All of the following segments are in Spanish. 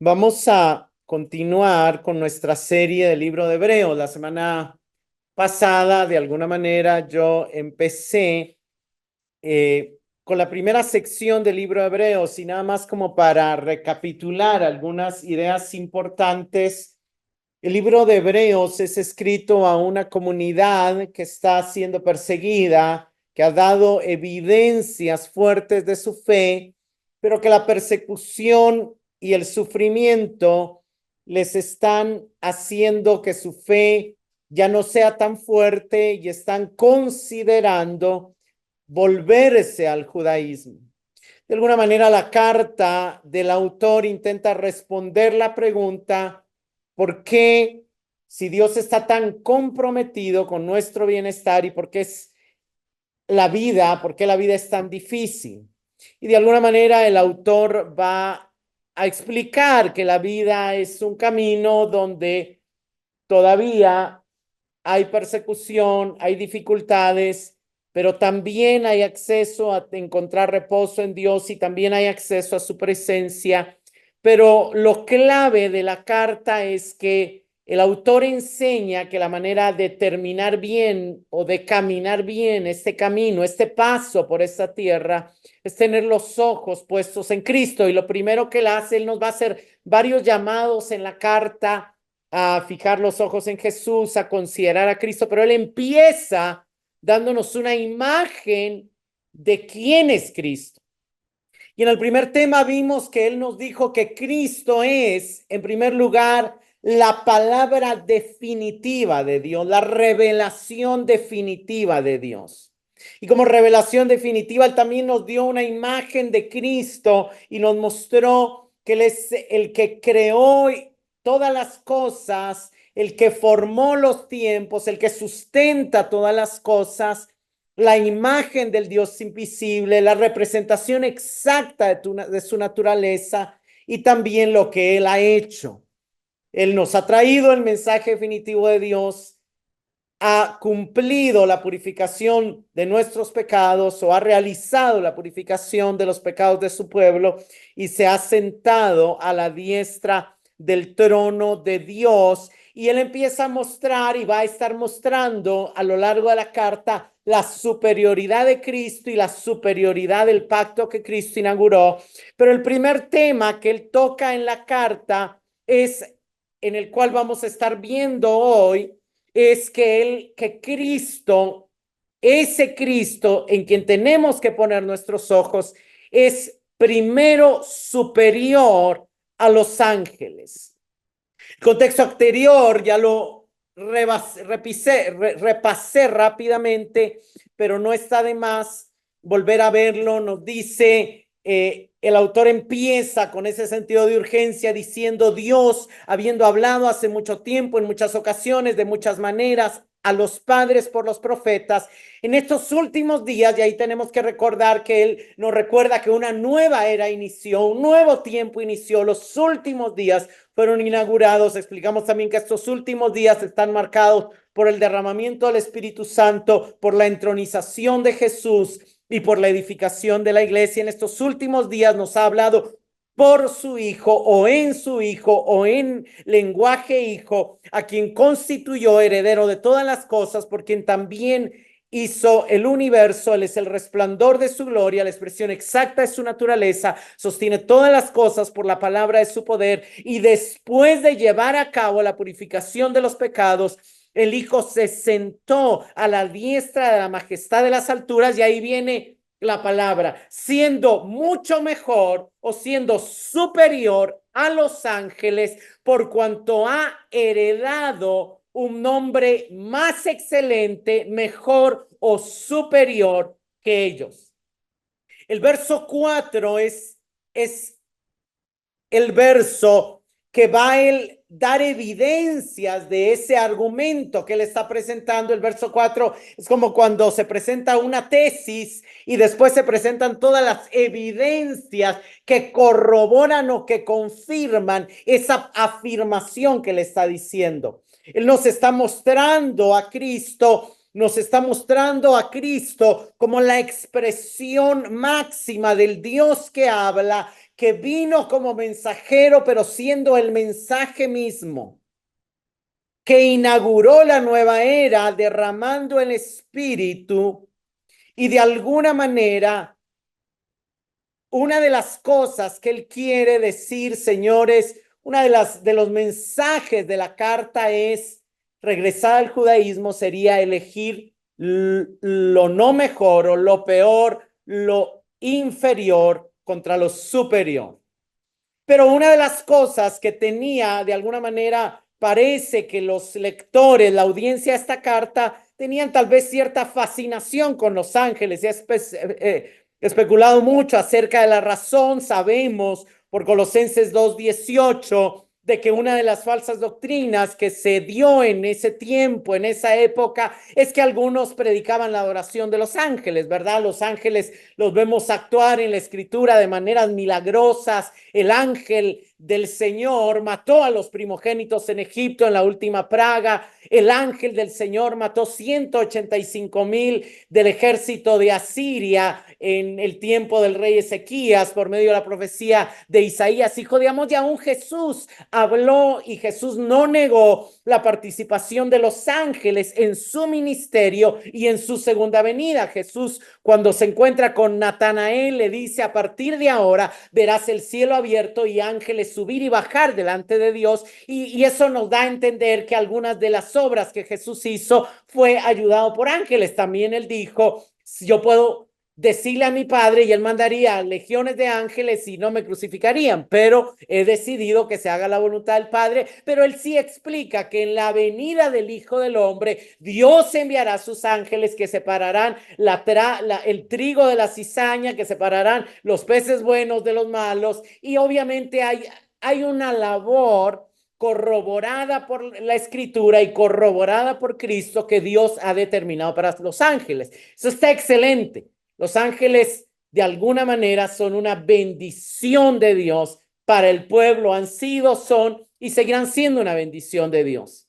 Vamos a continuar con nuestra serie del libro de Hebreos. La semana pasada, de alguna manera, yo empecé con la primera sección del libro de Hebreos y nada más como para recapitular algunas ideas importantes. El libro de Hebreos es escrito a una comunidad que está siendo perseguida, que ha dado evidencias fuertes de su fe, pero que la persecución y el sufrimiento les están haciendo que su fe ya no sea tan fuerte y están considerando volverse al judaísmo. De alguna manera, la carta del autor intenta responder la pregunta: ¿por qué, si Dios está tan comprometido con nuestro bienestar y por qué es por qué la vida es tan difícil? Y de alguna manera el autor va a explicar que la vida es un camino donde todavía hay persecución, hay dificultades, pero también hay acceso a encontrar reposo en Dios y también hay acceso a su presencia. Pero lo clave de la carta es que el autor enseña que la manera de terminar bien o de caminar bien este camino, este paso por esta tierra, es tener los ojos puestos en Cristo. Y lo primero que él hace, él nos va a hacer varios llamados en la carta a fijar los ojos en Jesús, a considerar a Cristo, pero él empieza dándonos una imagen de quién es Cristo. Y en el primer tema vimos que él nos dijo que Cristo es, en primer lugar, la palabra definitiva de Dios, la revelación definitiva de Dios. Y como revelación definitiva, él también nos dio una imagen de Cristo y nos mostró que él es el que creó todas las cosas, el que formó los tiempos, el que sustenta todas las cosas, la imagen del Dios invisible, la representación exacta de su naturaleza y también lo que Él ha hecho. Él nos ha traído el mensaje definitivo de Dios, ha cumplido la purificación de nuestros pecados o ha realizado la purificación de los pecados de su pueblo y se ha sentado a la diestra del trono de Dios. Y él empieza a mostrar y va a estar mostrando a lo largo de la carta la superioridad de Cristo y la superioridad del pacto que Cristo inauguró. Pero el primer tema que él toca en la carta es, en el cual vamos a estar viendo hoy, es que Cristo, ese Cristo en quien tenemos que poner nuestros ojos, es primero superior a los ángeles. El contexto anterior ya lo repasé rápidamente, pero no está de más volver a verlo. Nos dice, el autor empieza con ese sentido de urgencia diciendo: Dios, habiendo hablado hace mucho tiempo, en muchas ocasiones, de muchas maneras, a los padres por los profetas, en estos últimos días, y ahí tenemos que recordar que él nos recuerda que una nueva era inició, un nuevo tiempo inició, los últimos días fueron inaugurados. Explicamos también que estos últimos días están marcados por el derramamiento del Espíritu Santo, por la entronización de Jesús y por la edificación de la iglesia. En estos últimos días nos ha hablado por su Hijo o en lenguaje hijo, a quien constituyó heredero de todas las cosas, por quien también hizo el universo. Él es el resplandor de su gloria, la expresión exacta de su naturaleza, sostiene todas las cosas por la palabra de su poder, y después de llevar a cabo la purificación de los pecados, el Hijo se sentó a la diestra de la majestad de las alturas. Y ahí viene la palabra, siendo mucho mejor o siendo superior a los ángeles, por cuanto ha heredado un nombre más excelente, mejor o superior que ellos. El verso 4 es el verso que va a él dar evidencias de ese argumento que él está presentando. El verso 4 es como cuando se presenta una tesis y después se presentan todas las evidencias que corroboran o que confirman esa afirmación que le está diciendo. Él nos está mostrando a Cristo, como la expresión máxima del Dios que habla, que vino como mensajero, pero siendo el mensaje mismo, que inauguró la nueva era derramando el Espíritu y de alguna manera una de las cosas que él quiere decir, señores, una de los mensajes de la carta es regresar al judaísmo sería elegir lo no mejor o lo peor, lo inferior contra lo superior. Pero una de las cosas que tenía, de alguna manera, parece que los lectores, la audiencia de esta carta, tenían tal vez cierta fascinación con los ángeles. Se ha especulado mucho acerca de la razón. Sabemos por Colosenses 2:18 de que una de las falsas doctrinas que se dio en ese tiempo, en esa época, es que algunos predicaban la adoración de los ángeles, ¿verdad? Los ángeles los vemos actuar en la escritura de maneras milagrosas. El ángel del Señor mató a los primogénitos en Egipto en la última plaga. El ángel del Señor mató 185,000 del ejército de Asiria en el tiempo del rey Ezequías por medio de la profecía de Isaías, hijo de Amós. Y aún Jesús habló y Jesús no negó la participación de los ángeles en su ministerio y en su segunda venida. Jesús, cuando se encuentra con Natanael, le dice: a partir de ahora verás el cielo abierto y ángeles subir y bajar delante de Dios. Y eso nos da a entender que algunas de las obras que Jesús hizo fue ayudado por ángeles. También él dijo: yo puedo decirle a mi padre y él mandaría legiones de ángeles y no me crucificarían, pero he decidido que se haga la voluntad del Padre. Pero él sí explica que en la venida del Hijo del Hombre, Dios enviará a sus ángeles que separarán el trigo de la cizaña, que separarán los peces buenos de los malos. Y obviamente hay una labor corroborada por la escritura y corroborada por Cristo que Dios ha determinado para los ángeles. Eso está excelente. Los ángeles de alguna manera son una bendición de Dios para el pueblo, han sido, son y seguirán siendo una bendición de Dios.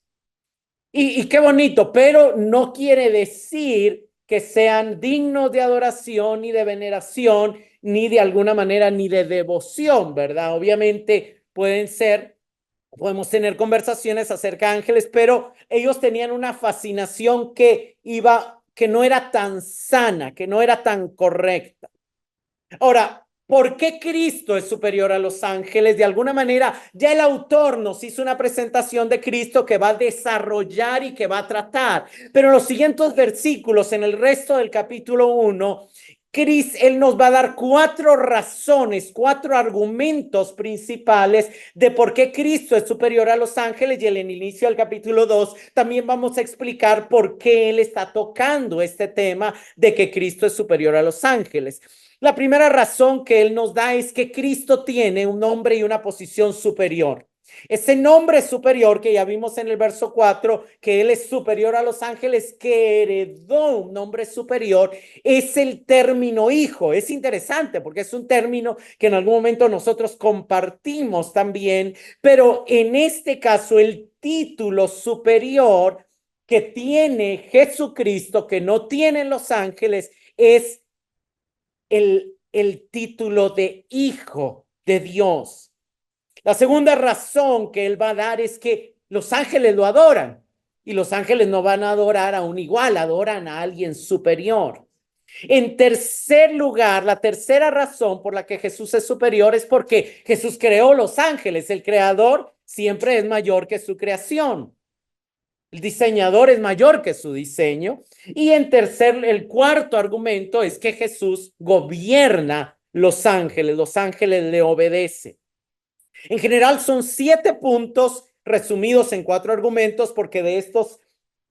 Y qué bonito, pero no quiere decir que sean dignos de adoración ni de veneración, ni de alguna manera ni de devoción, ¿verdad? Obviamente podemos tener conversaciones acerca de ángeles, pero ellos tenían una fascinación que no era tan sana, que no era tan correcta. Ahora, ¿por qué Cristo es superior a los ángeles? De alguna manera, ya el autor nos hizo una presentación de Cristo que va a desarrollar y que va a tratar. Pero en los siguientes versículos, en el resto del capítulo 1, él nos va a dar 4 razones, 4 argumentos principales de por qué Cristo es superior a los ángeles. Y en el inicio del capítulo 2 también vamos a explicar por qué él está tocando este tema de que Cristo es superior a los ángeles. La primera razón que él nos da es que Cristo tiene un nombre y una posición superior. Ese nombre superior que ya vimos en el verso 4, que él es superior a los ángeles, que heredó un nombre superior, es el término hijo. Es interesante porque es un término que en algún momento nosotros compartimos también, pero en este caso el título superior que tiene Jesucristo, que no tienen los ángeles, es el título de hijo de Dios. La segunda razón que él va a dar es que los ángeles lo adoran y los ángeles no van a adorar a un igual, adoran a alguien superior. En tercer lugar, la tercera razón por la que Jesús es superior es porque Jesús creó los ángeles. El creador siempre es mayor que su creación. El diseñador es mayor que su diseño. Y el cuarto argumento es que Jesús gobierna los ángeles le obedecen. En general son 7 puntos resumidos en 4 argumentos, porque de estos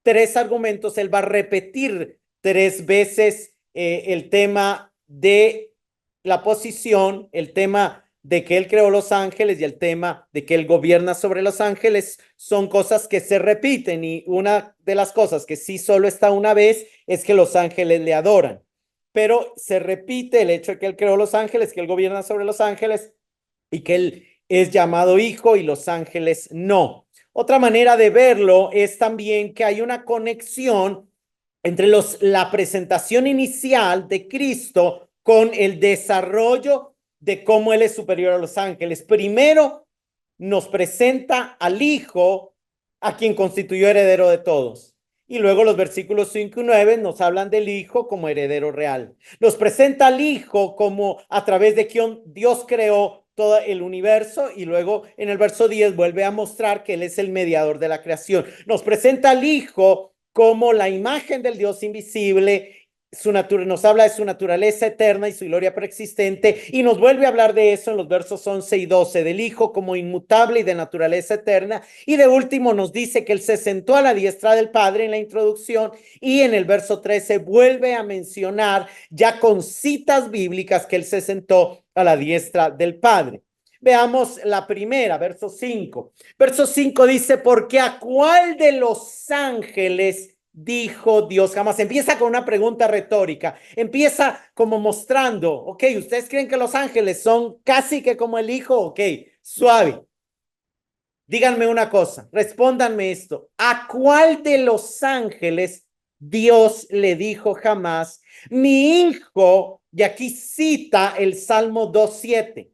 3 argumentos él va a repetir 3 veces el tema de la posición, el tema de que él creó los ángeles y el tema de que él gobierna sobre los ángeles. Son cosas que se repiten, y una de las cosas que sí solo está una vez es que los ángeles le adoran, pero se repite el hecho de que él creó los ángeles, que él gobierna sobre los ángeles y que él es llamado hijo y los ángeles no. Otra manera de verlo es también que hay una conexión entre la presentación inicial de Cristo con el desarrollo de cómo Él es superior a los ángeles. Primero nos presenta al Hijo, a quien constituyó heredero de todos. Y luego los versículos 5 y 9 nos hablan del Hijo como heredero real. Nos presenta al Hijo como a través de quien Dios creó todo el universo, y luego en el verso 10 vuelve a mostrar que Él es el mediador de la creación. Nos presenta al Hijo como la imagen del Dios invisible, nos habla de su naturaleza eterna y su gloria preexistente, y nos vuelve a hablar de eso en los versos 11 y 12, del Hijo como inmutable y de naturaleza eterna, y de último nos dice que Él se sentó a la diestra del Padre en la introducción, y en el verso 13 vuelve a mencionar ya con citas bíblicas que Él se sentó a la diestra del Padre. Veamos la primera, verso 5. Verso 5 dice, porque a cuál de los ángeles dijo Dios jamás. Empieza con una pregunta retórica, empieza como mostrando, ok, ¿ustedes creen que los ángeles son casi que como el Hijo? Ok, suave. Díganme una cosa, respóndanme esto, ¿a cuál de los ángeles Dios le dijo jamás, mi hijo? Y aquí cita el Salmo 2:7.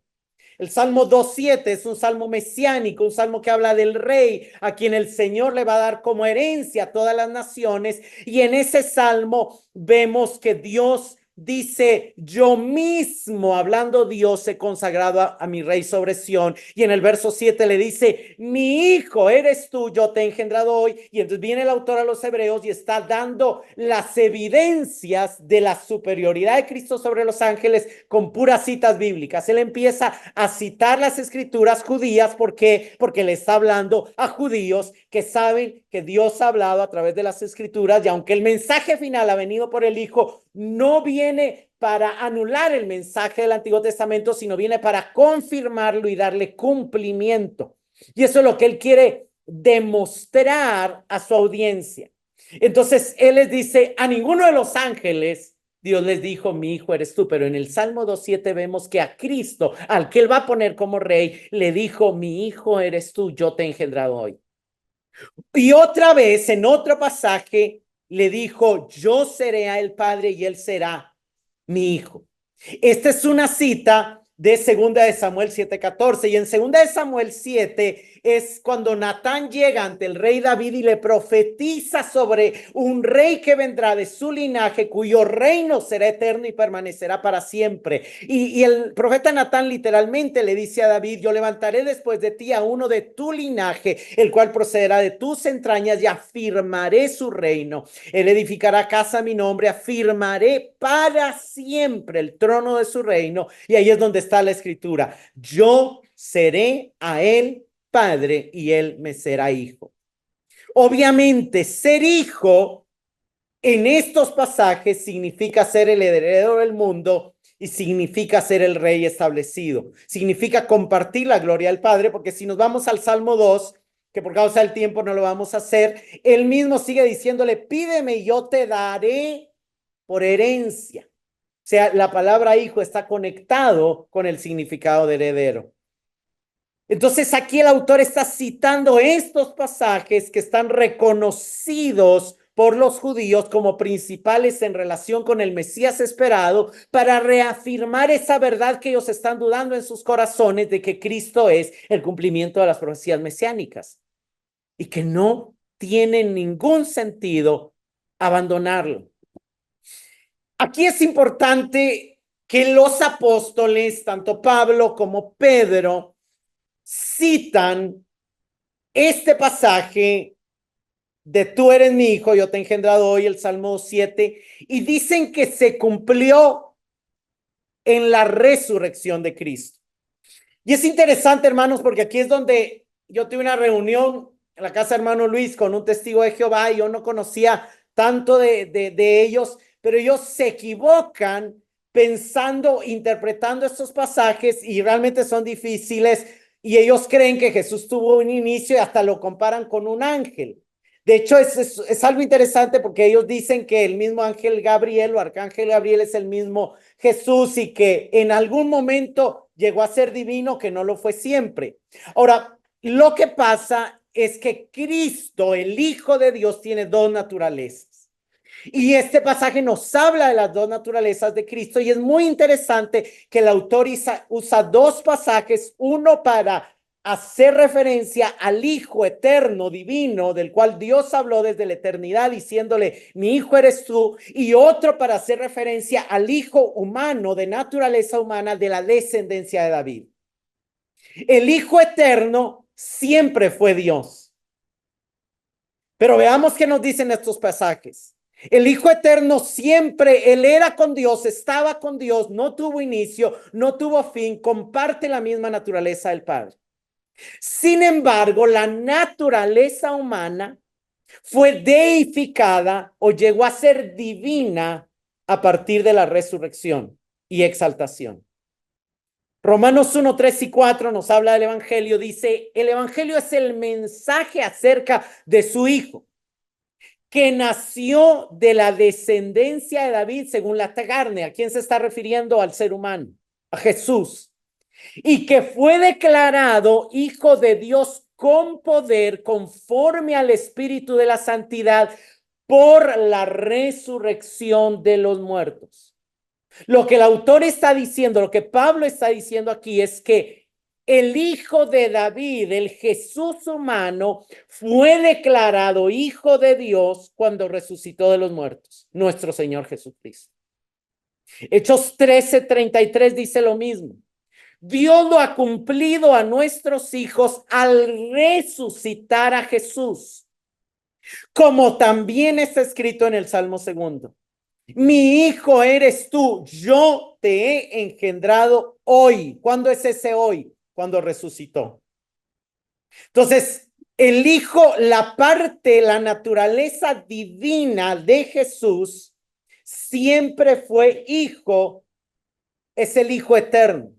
El Salmo 2:7 es un salmo mesiánico, un salmo que habla del rey, a quien el Señor le va a dar como herencia a todas las naciones. Y en ese salmo vemos que Dios dice, yo mismo, hablando Dios, he consagrado a mi rey sobre Sión. Y en el verso 7 le dice, mi hijo eres tú, yo te he engendrado hoy. Y entonces viene el autor a los Hebreos y está dando las evidencias de la superioridad de Cristo sobre los ángeles con puras citas bíblicas. Él empieza a citar las escrituras judías. ¿Por qué? Porque le está hablando a judíos que saben que Dios ha hablado a través de las escrituras, y aunque el mensaje final ha venido por el Hijo, no viene para anular el mensaje del Antiguo Testamento, sino viene para confirmarlo y darle cumplimiento. Y eso es lo que Él quiere demostrar a su audiencia. Entonces Él les dice, a ninguno de los ángeles Dios les dijo, mi hijo eres tú, pero en el Salmo 2:7 vemos que a Cristo, al que Él va a poner como rey, le dijo, mi hijo eres tú, yo te he engendrado hoy. Y otra vez, en otro pasaje, le dijo, yo seré a el Padre y Él será mi hijo. Esta es una cita de 2 Samuel 7:14, y en 2 Samuel 7 es cuando Natán llega ante el rey David y le profetiza sobre un rey que vendrá de su linaje, cuyo reino será eterno y permanecerá para siempre. Y el profeta Natán literalmente le dice a David, yo levantaré después de ti a uno de tu linaje, el cual procederá de tus entrañas, y afirmaré su reino. Él edificará casa a mi nombre, afirmaré para siempre el trono de su reino. Y ahí es donde está la escritura, yo seré a él padre y él me será hijo. Obviamente, ser hijo en estos pasajes significa ser el heredero del mundo y significa ser el rey establecido. Significa compartir la gloria del Padre, porque si nos vamos al Salmo 2, que por causa del tiempo no lo vamos a hacer, él mismo sigue diciéndole, pídeme y yo te daré por herencia. O sea, la palabra hijo está conectado con el significado de heredero. Entonces aquí el autor está citando estos pasajes que están reconocidos por los judíos como principales en relación con el Mesías esperado, para reafirmar esa verdad que ellos están dudando en sus corazones de que Cristo es el cumplimiento de las profecías mesiánicas y que no tiene ningún sentido abandonarlo. Aquí es importante que los apóstoles, tanto Pablo como Pedro, citan este pasaje de tú eres mi hijo, yo te he engendrado hoy, el Salmo 7, y dicen que se cumplió en la resurrección de Cristo. Y es interesante, hermanos, porque aquí es donde yo tuve una reunión en la casa de hermano Luis con un testigo de Jehová, y yo no conocía tanto de ellos, pero ellos se equivocan pensando, interpretando estos pasajes, y realmente son difíciles, y ellos creen que Jesús tuvo un inicio y hasta lo comparan con un ángel. De hecho, es algo interesante porque ellos dicen que el mismo ángel Gabriel o arcángel Gabriel es el mismo Jesús, y que en algún momento llegó a ser divino, que no lo fue siempre. Ahora, lo que pasa es que Cristo, el Hijo de Dios, tiene dos naturalezas. Y este pasaje nos habla de las dos naturalezas de Cristo y es muy interesante que el autor usa dos pasajes, uno para hacer referencia al Hijo eterno, divino, del cual Dios habló desde la eternidad diciéndole, mi hijo eres tú, y otro para hacer referencia al Hijo humano, de naturaleza humana, de la descendencia de David. El Hijo eterno siempre fue Dios. Pero veamos qué nos dicen estos pasajes. El Hijo eterno siempre, Él era con Dios, estaba con Dios, no tuvo inicio, no tuvo fin, comparte la misma naturaleza del Padre. Sin embargo, la naturaleza humana fue deificada o llegó a ser divina a partir de la resurrección y exaltación. Romanos 1, 3 y 4 nos habla del Evangelio, dice, el Evangelio es el mensaje acerca de su Hijo, que nació de la descendencia de David según la carne. ¿A quién se está refiriendo? Al ser humano, a Jesús. Y que fue declarado Hijo de Dios con poder conforme al Espíritu de la Santidad por la resurrección de los muertos. Lo que el autor está diciendo, lo que Pablo está diciendo aquí es que el Hijo de David, el Jesús humano, fue declarado Hijo de Dios cuando resucitó de los muertos, nuestro Señor Jesucristo. Hechos 13:33 dice lo mismo. Dios lo ha cumplido a nuestros hijos al resucitar a Jesús, como también está escrito en el Salmo 2. Mi hijo eres tú, yo te he engendrado hoy. ¿Cuándo es ese hoy? Cuando resucitó. Entonces, el hijo, la parte, la naturaleza divina de Jesús, siempre fue hijo, es el hijo eterno.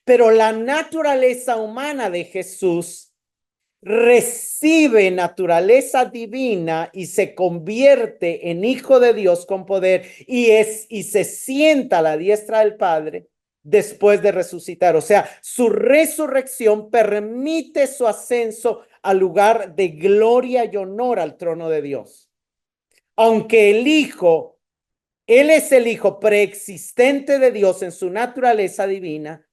Pero la naturaleza humana de Jesús recibe naturaleza divina y se convierte en hijo de Dios con poder y se sienta a la diestra del Padre después de resucitar. O sea, su resurrección permite su ascenso al lugar de gloria y honor al trono de Dios. Aunque el Hijo, Él es el Hijo preexistente de Dios en su naturaleza divina,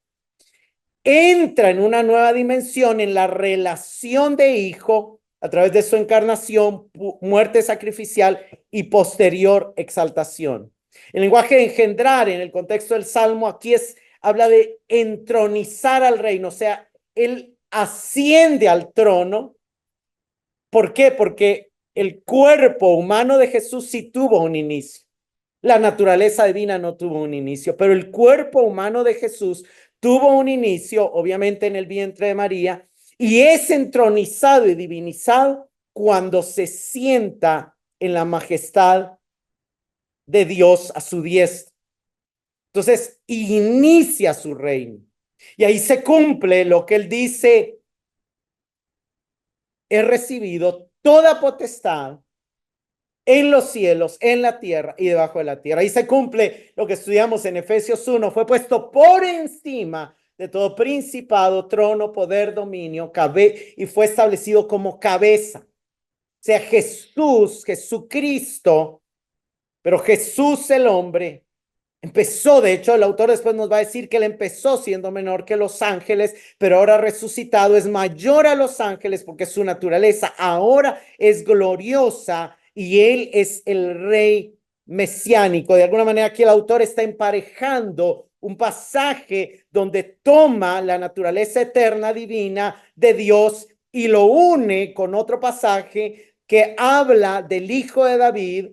entra en una nueva dimensión en la relación de hijo a través de su encarnación, muerte sacrificial y posterior exaltación. El lenguaje de engendrar en el contexto del Salmo aquí habla de entronizar al reino, o sea, él asciende al trono. ¿Por qué? Porque el cuerpo humano de Jesús sí tuvo un inicio. La naturaleza divina no tuvo un inicio, pero el cuerpo humano de Jesús tuvo un inicio, obviamente en el vientre de María, y es entronizado y divinizado cuando se sienta en la majestad de Dios a su diestra. Entonces, inicia su reino. Y ahí se cumple lo que él dice, he recibido toda potestad en los cielos, en la tierra y debajo de la tierra. Ahí se cumple lo que estudiamos en Efesios 1. Fue puesto por encima de todo principado, trono, poder, dominio, y fue establecido como cabeza. O sea, Jesucristo, pero Jesús el hombre, empezó, de hecho, el autor después nos va a decir que él empezó siendo menor que los ángeles, pero ahora resucitado es mayor a los ángeles porque su naturaleza ahora es gloriosa y él es el rey mesiánico. De alguna manera aquí el autor está emparejando un pasaje donde toma la naturaleza eterna divina de Dios y lo une con otro pasaje que habla del hijo de David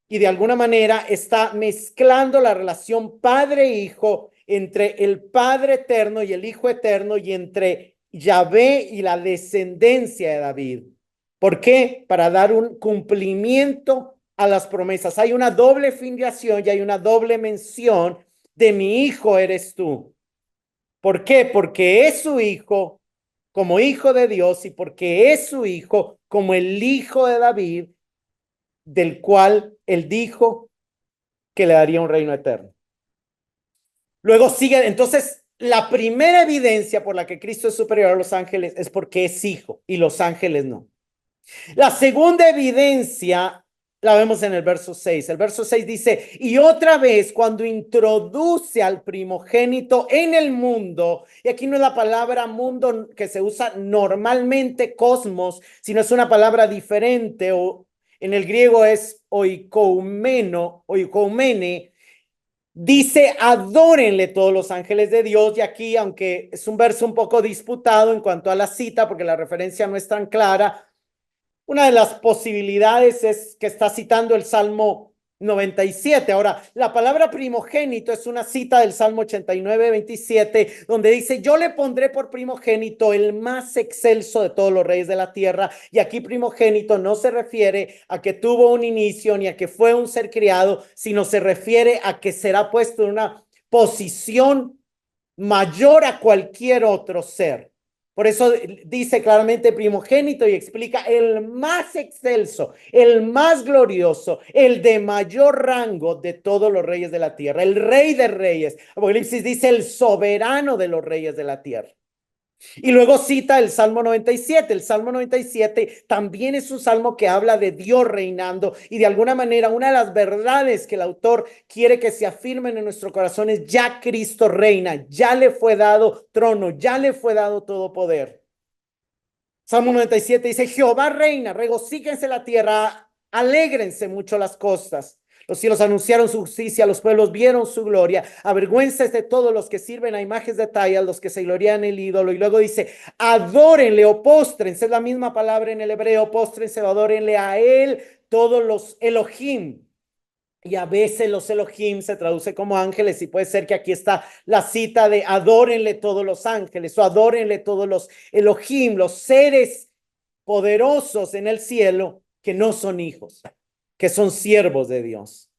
y de alguna manera está mezclando la relación padre-hijo entre el Padre eterno y el Hijo eterno y entre Yahvé y la descendencia de David. ¿Por qué? Para dar un cumplimiento a las promesas. Hay una doble filiación y hay una doble mención de mi hijo eres tú. ¿Por qué? Porque es su hijo como hijo de Dios y porque es su hijo como el hijo de David, del cual él dijo que le daría un reino eterno. Luego sigue, entonces, la primera evidencia por la que Cristo es superior a los ángeles es porque es hijo y los ángeles no. La segunda evidencia la vemos en el verso 6. El verso 6 dice, y otra vez cuando introduce al primogénito en el mundo, y aquí no es la palabra mundo que se usa normalmente, cosmos, sino es una palabra diferente, o en el griego es oikoumeno, oikoumene, dice, adórenle todos los ángeles de Dios, y aquí, aunque es un verso un poco disputado en cuanto a la cita, porque la referencia no es tan clara, una de las posibilidades es que está citando el Salmo 97. Ahora, la palabra primogénito es una cita del Salmo 89, 27, donde dice, yo le pondré por primogénito el más excelso de todos los reyes de la tierra. Y aquí primogénito no se refiere a que tuvo un inicio ni a que fue un ser criado, sino se refiere a que será puesto en una posición mayor a cualquier otro ser. Por eso dice claramente primogénito y explica el más excelso, el más glorioso, el de mayor rango de todos los reyes de la tierra, el rey de reyes. Apocalipsis dice el soberano de los reyes de la tierra. Y luego cita el Salmo 97. El Salmo 97 también es un salmo que habla de Dios reinando, y de alguna manera una de las verdades que el autor quiere que se afirmen en nuestro corazón es ya Cristo reina, ya le fue dado trono, ya le fue dado todo poder. Salmo 97 dice, Jehová reina, regocíquense la tierra, alégrense mucho las costas. Los cielos anunciaron su justicia, los pueblos vieron su gloria. Avergüéncense de todos los que sirven a imágenes de talla, los que se glorían en el ídolo. Y luego dice, adórenle o póstrense, es la misma palabra en el hebreo, póstrense o adórenle a él todos los Elohim. Y a veces los Elohim se traduce como ángeles, y puede ser que aquí está la cita de adórenle todos los ángeles o adórenle todos los Elohim, los seres poderosos en el cielo que no son hijos, que son siervos de Dios.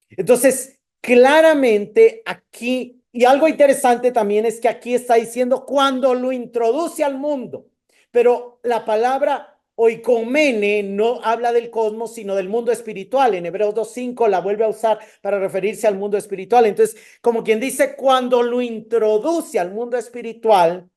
Entonces, claramente aquí, y algo interesante también es que aquí está diciendo cuando lo introduce al mundo, pero la palabra oikomene no habla del cosmos, sino del mundo espiritual. En Hebreos 2:5 la vuelve a usar para referirse al mundo espiritual. Entonces, como quien dice, cuando lo introduce al mundo espiritual,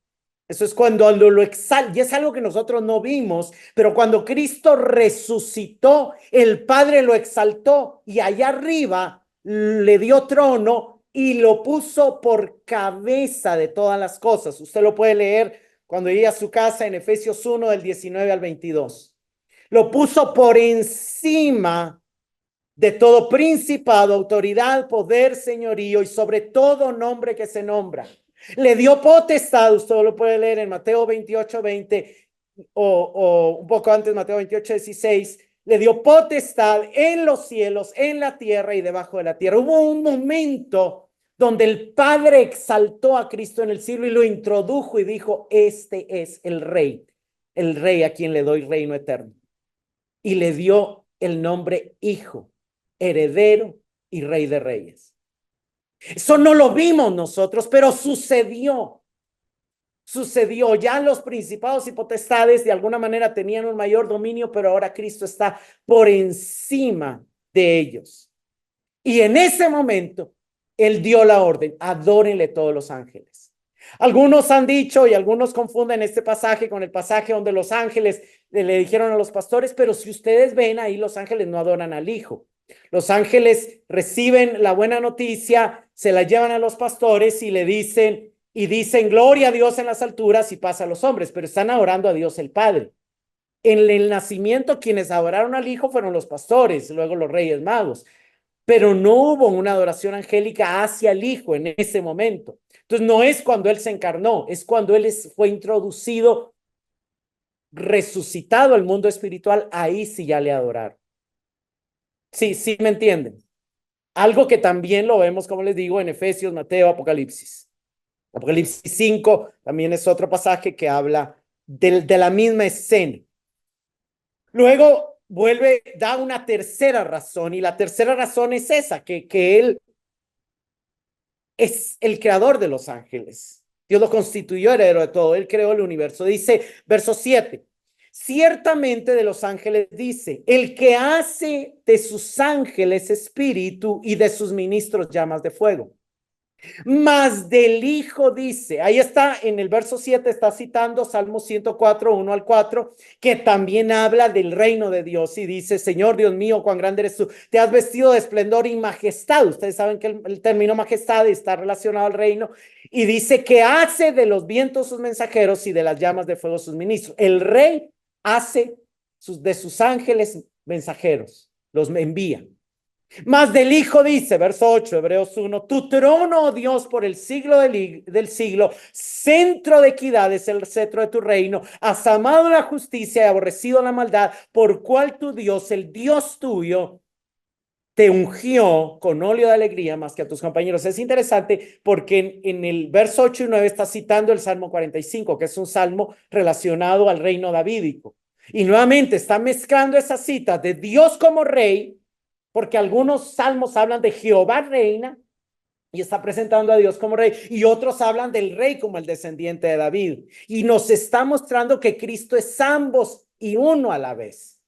eso es cuando lo exalta, y es algo que nosotros no vimos, pero cuando Cristo resucitó, el Padre lo exaltó y allá arriba le dio trono y lo puso por cabeza de todas las cosas. Usted lo puede leer cuando llegue a su casa en Efesios 1 del 19 al 22. Lo puso por encima de todo principado, autoridad, poder, señorío y sobre todo nombre que se nombra. Le dio potestad, usted lo puede leer en Mateo 28, 20 o un poco antes, Mateo 28, 16. Le dio potestad en los cielos, en la tierra y debajo de la tierra. Hubo un momento donde el Padre exaltó a Cristo en el cielo y lo introdujo y dijo, este es el rey a quien le doy reino eterno. Y le dio el nombre Hijo, heredero y rey de reyes. Eso no lo vimos nosotros, pero sucedió. Sucedió. Ya los principados y potestades de alguna manera tenían un mayor dominio, pero ahora Cristo está por encima de ellos. Y en ese momento, Él dio la orden, adórenle todos los ángeles. Algunos han dicho y algunos confunden este pasaje con el pasaje donde los ángeles le dijeron a los pastores, pero si ustedes ven ahí, los ángeles no adoran al Hijo. Los ángeles reciben la buena noticia, se la llevan a los pastores y dicen gloria a Dios en las alturas y paz a los hombres, pero están adorando a Dios el Padre. En el nacimiento, quienes adoraron al Hijo fueron los pastores, luego los reyes magos, pero no hubo una adoración angélica hacia el Hijo en ese momento. Entonces no es cuando Él se encarnó, es cuando Él fue introducido, resucitado al mundo espiritual, ahí sí ya le adoraron. Sí, sí me entienden. Algo que también lo vemos, como les digo, en Efesios, Mateo, Apocalipsis. Apocalipsis 5 también es otro pasaje que habla de la misma escena. Luego da una tercera razón, y la tercera razón es esa, que Él es el creador de los ángeles. Dios lo constituyó heredero de todo. Él creó el universo. Dice, verso 7, ciertamente de los ángeles dice, el que hace de sus ángeles espíritu y de sus ministros llamas de fuego. Mas del Hijo dice, ahí está en el verso 7, está citando Salmo 104, 1 al 4, que también habla del reino de Dios y dice, Señor Dios mío, cuán grande eres tú, te has vestido de esplendor y majestad. Ustedes saben que el término majestad está relacionado al reino y dice que hace de los vientos sus mensajeros y de las llamas de fuego sus ministros. El rey hace de sus ángeles mensajeros, los envía. Mas del Hijo dice, verso 8, Hebreos 1, tu trono, oh Dios, por el siglo del siglo, centro de equidad es el cetro de tu reino, has amado la justicia y aborrecido la maldad, por cual tu Dios, el Dios tuyo, te ungió con óleo de alegría más que a tus compañeros. Es interesante porque en el verso 8 y 9 está citando el Salmo 45, que es un salmo relacionado al reino davídico. Y nuevamente está mezclando esas citas de Dios como rey, porque algunos salmos hablan de Jehová reina y está presentando a Dios como rey, y otros hablan del rey como el descendiente de David. Y nos está mostrando que Cristo es ambos y uno a la vez.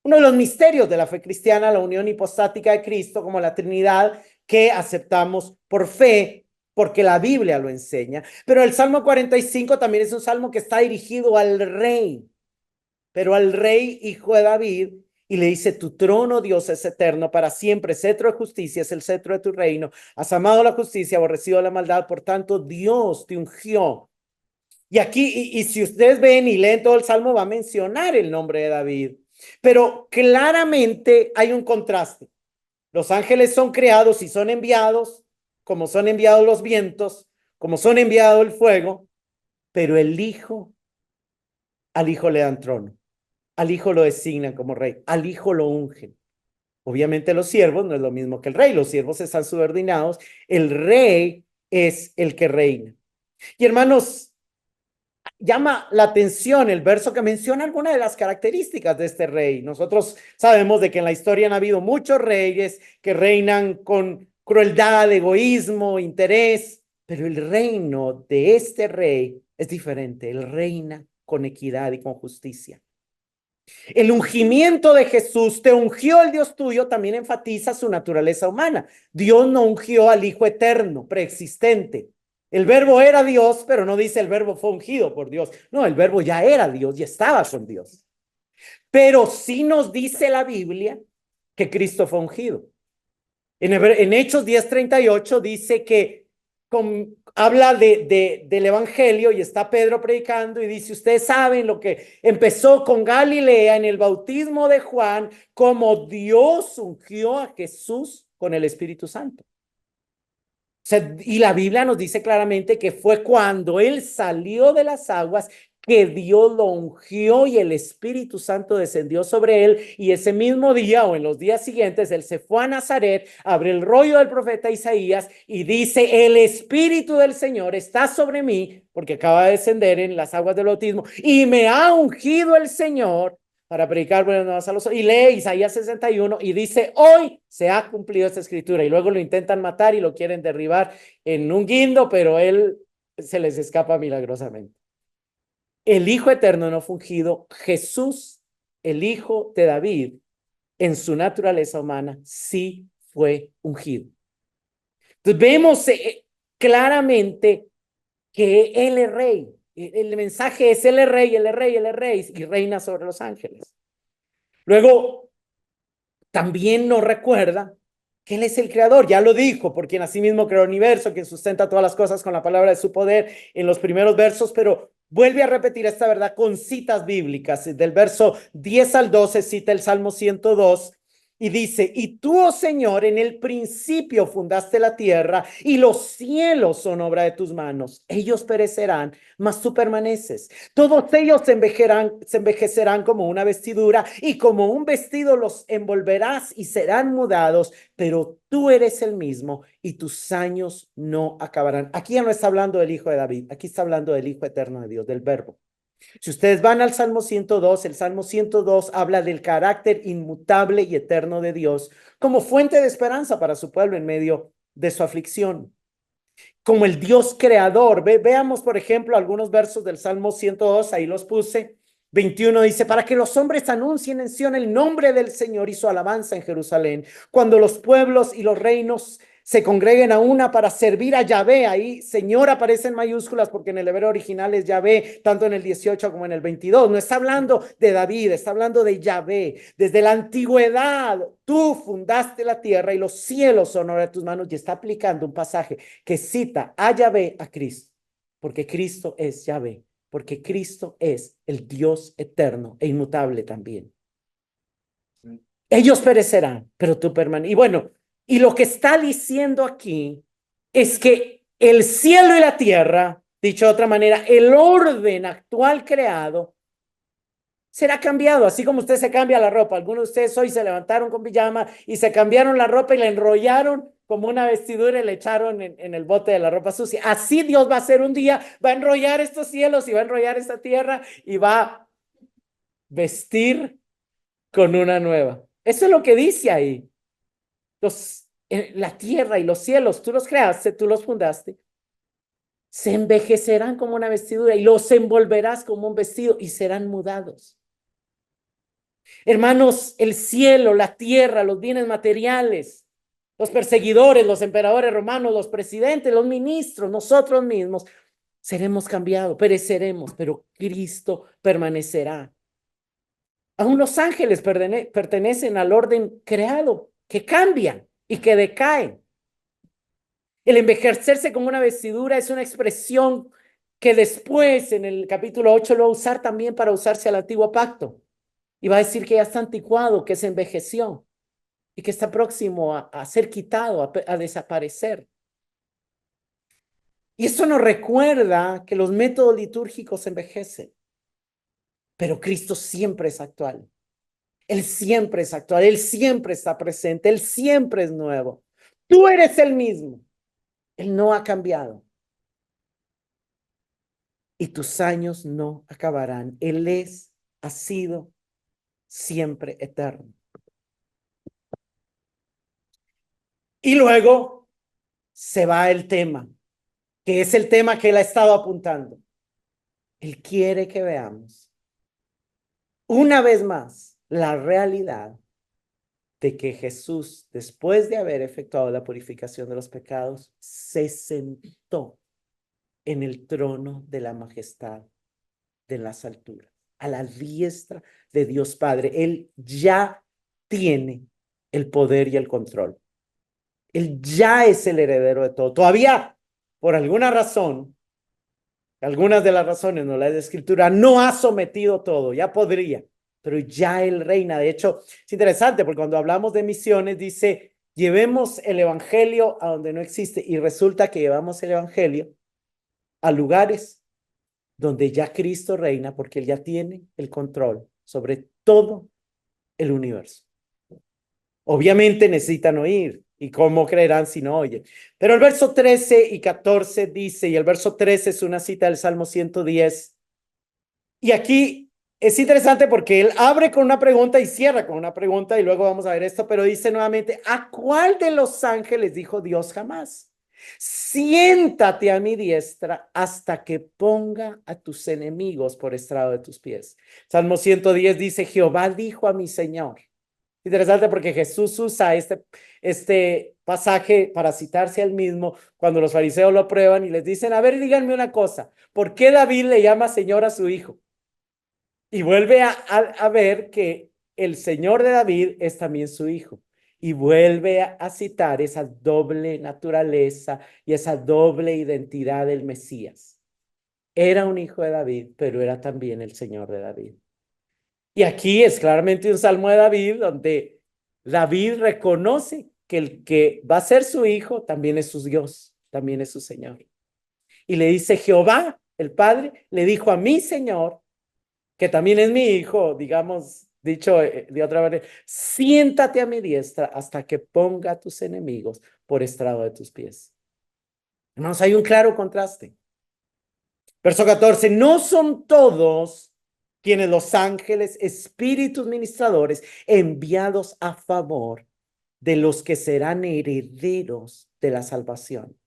Uno de los misterios de la fe cristiana, la unión hipostática de Cristo como la Trinidad que aceptamos por fe, porque la Biblia lo enseña. Pero el Salmo 45 también es un salmo que está dirigido al rey, pero al rey hijo de David, y le dice, tu trono, Dios, es eterno para siempre, cetro de justicia es el cetro de tu reino, has amado la justicia, aborrecido la maldad, por tanto Dios te ungió. Y aquí, y si ustedes ven y leen todo el Salmo, va a mencionar el nombre de David, pero claramente hay un contraste. Los ángeles son creados y son enviados, como son enviados los vientos, como son enviado el fuego, pero el Hijo, al Hijo le dan trono. Al hijo lo designan como rey, al hijo lo ungen. Obviamente los siervos no es lo mismo que el rey, los siervos están subordinados, el rey es el que reina. Y hermanos, llama la atención el verso que menciona algunas de las características de este rey. Nosotros sabemos de que en la historia han habido muchos reyes que reinan con crueldad, egoísmo, interés, pero el reino de este rey es diferente, él reina con equidad y con justicia. El ungimiento de Jesús, te ungió el Dios tuyo, también enfatiza su naturaleza humana. Dios no ungió al Hijo eterno, preexistente. El verbo era Dios, pero no dice el verbo fue ungido por Dios. No, el verbo ya era Dios y estaba con Dios. Pero sí nos dice la Biblia que Cristo fue ungido. En Hechos 10:38 dice que habla del Evangelio y está Pedro predicando y dice, ustedes saben lo que empezó con Galilea en el bautismo de Juan, como Dios ungió a Jesús con el Espíritu Santo. O sea, y la Biblia nos dice claramente que fue cuando él salió de las aguas que Dios lo ungió y el Espíritu Santo descendió sobre él, y ese mismo día o en los días siguientes él se fue a Nazaret, abre el rollo del profeta Isaías y dice, el Espíritu del Señor está sobre mí, porque acaba de descender en las aguas del bautismo, y me ha ungido el Señor para predicar buenas nuevas a los... Y lee Isaías 61 y dice, hoy se ha cumplido esta escritura, y luego lo intentan matar y lo quieren derribar en un guindo, pero él se les escapa milagrosamente. El Hijo eterno no fungido, Jesús, el Hijo de David, en su naturaleza humana, sí fue ungido. Entonces vemos claramente que Él es rey. El mensaje es Él es rey, Él es rey, Él es rey, y reina sobre los ángeles. Luego, también nos recuerda que Él es el creador, ya lo dijo, por quien asimismo creó el universo, quien sustenta todas las cosas con la palabra de su poder en los primeros versos, pero vuelve a repetir esta verdad con citas bíblicas. Del verso 10 al 12 cita el Salmo 102 y dice, y tú, oh Señor, en el principio fundaste la tierra y los cielos son obra de tus manos. Ellos perecerán, mas tú permaneces. Todos ellos se envejecerán como una vestidura y como un vestido los envolverás y serán mudados, pero tú eres el mismo y tus años no acabarán. Aquí ya no está hablando del Hijo de David, aquí está hablando del Hijo eterno de Dios, del Verbo. Si ustedes van al Salmo 102, el Salmo 102 habla del carácter inmutable y eterno de Dios como fuente de esperanza para su pueblo en medio de su aflicción. Como el Dios creador. Veamos, por ejemplo, algunos versos del Salmo 102, ahí los puse. 21 dice, para que los hombres anuncien en Sión el nombre del Señor y su alabanza en Jerusalén, cuando los pueblos y los reinos se congreguen a una para servir a Yahvé. Ahí Señor aparece en mayúsculas porque en el hebreo original es Yahvé, tanto en el 18 como en el 22. No está hablando de David, está hablando de Yahvé. Desde la antigüedad tú fundaste la tierra y los cielos son obra de tus manos, y está aplicando un pasaje que cita a Yahvé, a Cristo, porque Cristo es Yahvé, porque Cristo es el Dios eterno e inmutable también. Ellos perecerán, pero tú permanecerás. Y bueno, y lo que está diciendo aquí es que el cielo y la tierra, dicho de otra manera, el orden actual creado, será cambiado, así como usted se cambia la ropa. Algunos de ustedes hoy se levantaron con pijama y se cambiaron la ropa y la enrollaron como una vestidura y le echaron en el bote de la ropa sucia. Así Dios va a hacer un día, va a enrollar estos cielos y va a enrollar esta tierra y va a vestir con una nueva. Eso es lo que dice ahí. La tierra y los cielos, tú los creaste, tú los fundaste, se envejecerán como una vestidura y los envolverás como un vestido y serán mudados. Hermanos, el cielo, la tierra, los bienes materiales, los perseguidores, los emperadores romanos, los presidentes, los ministros, nosotros mismos, seremos cambiados, pereceremos, pero Cristo permanecerá. Aún los ángeles pertenecen al orden creado, que cambia y que decae. El envejecerse como una vestidura es una expresión que después en el capítulo 8 lo va a usar también para usarse al antiguo pacto. Y va a decir que ya está anticuado, que se envejeció y que está próximo a ser quitado, a desaparecer. Y esto nos recuerda que los métodos litúrgicos envejecen, pero Cristo siempre es actual. Él siempre es actual, Él siempre está presente, Él siempre es nuevo. Tú eres el mismo. Él no ha cambiado. Y tus años no acabarán. Él ha sido siempre eterno. Y luego se va el tema, que es el tema que él ha estado apuntando. Él quiere que veamos una vez más la realidad de que Jesús, después de haber efectuado la purificación de los pecados, se sentó en el trono de la majestad de las alturas, a la diestra de Dios Padre. Él ya tiene el poder y el control. Él ya es el heredero de todo. Todavía, por alguna razón, algunas de las razones no la escritura, no ha sometido todo, ya podría, pero ya Él reina. De hecho, es interesante porque cuando hablamos de misiones dice, llevemos el evangelio a donde no existe, y resulta que llevamos el evangelio a lugares donde ya Cristo reina porque Él ya tiene el control sobre todo el universo. Obviamente necesitan oír. ¿Y cómo creerán si no oyen? Pero el verso 13 y 14 dice, y el verso 13 es una cita del Salmo 110. Y aquí es interesante porque él abre con una pregunta y cierra con una pregunta, y luego vamos a ver esto, pero dice nuevamente, ¿a cuál de los ángeles dijo Dios jamás? Siéntate a mi diestra hasta que ponga a tus enemigos por estrado de tus pies. Salmo 110 dice, Jehová dijo a mi Señor. Interesante porque Jesús usa este pasaje para citarse al mismo cuando los fariseos lo prueban y les dicen, a ver, díganme una cosa, ¿por qué David le llama Señor a su hijo? Y vuelve a ver que el Señor de David es también su hijo. Y vuelve a citar esa doble naturaleza y esa doble identidad del Mesías. Era un hijo de David, pero era también el Señor de David. Y aquí es claramente un salmo de David donde David reconoce que el que va a ser su hijo también es su Dios, también es su Señor. Y le dice, Jehová, el Padre, le dijo a mi Señor, que también es mi hijo, digamos, dicho de otra manera, siéntate a mi diestra hasta que ponga a tus enemigos por estrado de tus pies. Hermanos, hay un claro contraste. Verso 14, no son todos quienes los ángeles, espíritus ministradores, enviados a favor de los que serán herederos de la salvación.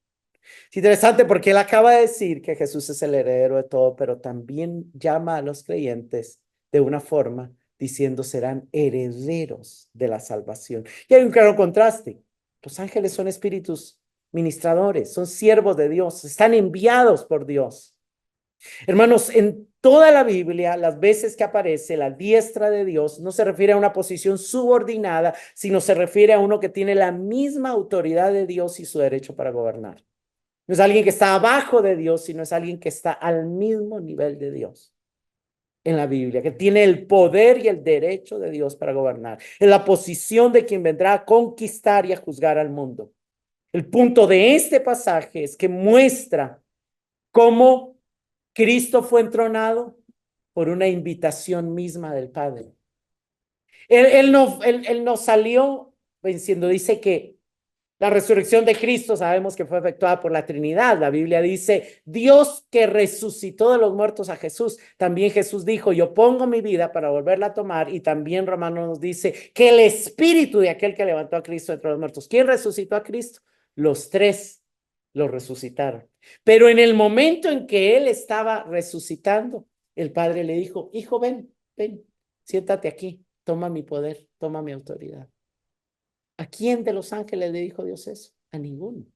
Es interesante porque él acaba de decir que Jesús es el heredero de todo, pero también llama a los creyentes de una forma diciendo serán herederos de la salvación. Y hay un claro contraste. Los ángeles son espíritus ministradores, son siervos de Dios, están enviados por Dios. Hermanos, en toda la Biblia, las veces que aparece la diestra de Dios, no se refiere a una posición subordinada, sino se refiere a uno que tiene la misma autoridad de Dios y su derecho para gobernar. No es alguien que está abajo de Dios, sino es alguien que está al mismo nivel de Dios en la Biblia, que tiene el poder y el derecho de Dios para gobernar. En la posición de quien vendrá a conquistar y a juzgar al mundo. El punto de este pasaje es que muestra cómo Cristo fue entronado por una invitación misma del Padre. Él no salió venciendo. Dice que la resurrección de Cristo sabemos que fue efectuada por la Trinidad. La Biblia dice, Dios que resucitó de los muertos a Jesús. También Jesús dijo, yo pongo mi vida para volverla a tomar. Y también Romanos nos dice que el espíritu de aquel que levantó a Cristo entre los muertos. ¿Quién resucitó a Cristo? Los tres lo resucitaron. Pero en el momento en que él estaba resucitando, el Padre le dijo, hijo, ven, siéntate aquí, toma mi poder, toma mi autoridad. ¿A quién de los ángeles le dijo Dios eso? A ninguno.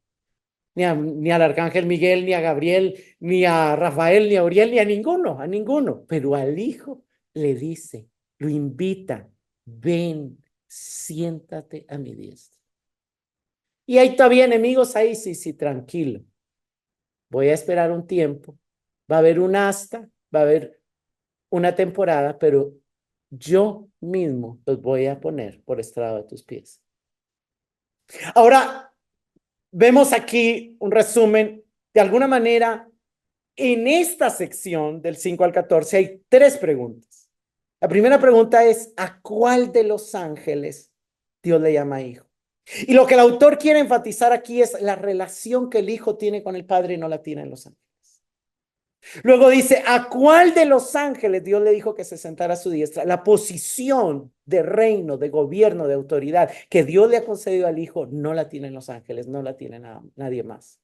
Ni al arcángel Miguel, ni a Gabriel, ni a Rafael, ni a Uriel, ni a ninguno. Pero al Hijo le dice, lo invita, ven, siéntate a mi diestra. Y hay todavía enemigos ahí, sí, tranquilo. Voy a esperar un tiempo. Va a haber un asta, va a haber una temporada, pero yo mismo los voy a poner por estrado de tus pies. Ahora, vemos aquí un resumen. De alguna manera, en esta sección del 5 al 14 hay tres preguntas. La primera pregunta es, ¿a cuál de los ángeles Dios le llama hijo? Y lo que el autor quiere enfatizar aquí es la relación que el hijo tiene con el padre y no la tiene en los ángeles. Luego dice, ¿a cuál de los ángeles Dios le dijo que se sentara a su diestra? La posición de reino, de gobierno, de autoridad que Dios le ha concedido al hijo no la tienen los ángeles, no la tiene nadie más.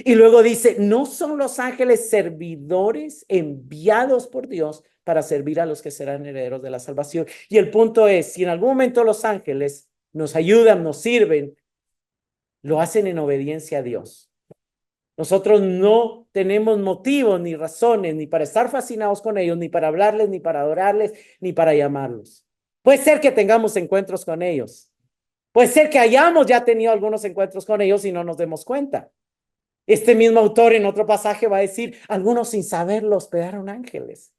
Y luego dice, ¿no son los ángeles servidores enviados por Dios para servir a los que serán herederos de la salvación? Y el punto es, si en algún momento los ángeles nos ayudan, nos sirven, lo hacen en obediencia a Dios. Nosotros no tenemos motivos ni razones ni para estar fascinados con ellos, ni para hablarles, ni para adorarles, ni para llamarlos. Puede ser que tengamos encuentros con ellos. Puede ser que hayamos ya tenido algunos encuentros con ellos y no nos demos cuenta. Este mismo autor en otro pasaje va a decir, algunos sin saberlo hospedaron ángeles.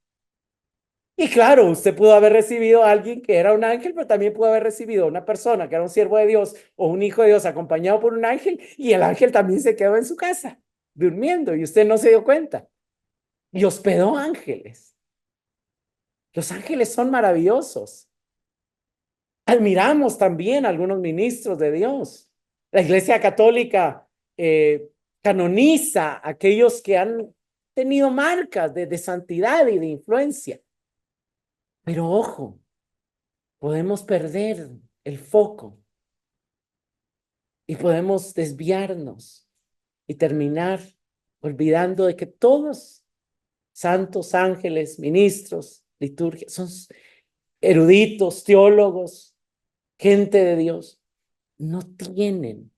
Y claro, usted pudo haber recibido a alguien que era un ángel, pero también pudo haber recibido a una persona que era un siervo de Dios o un hijo de Dios acompañado por un ángel y el ángel también se quedó en su casa durmiendo y usted no se dio cuenta. Y hospedó ángeles. Los ángeles son maravillosos. Admiramos también a algunos ministros de Dios. La Iglesia Católica canoniza a aquellos que han tenido marcas de santidad y de influencia. Pero ojo, podemos perder el foco y podemos desviarnos y terminar olvidando de que todos, santos, ángeles, ministros, liturgia, son eruditos, teólogos, gente de Dios, no tienen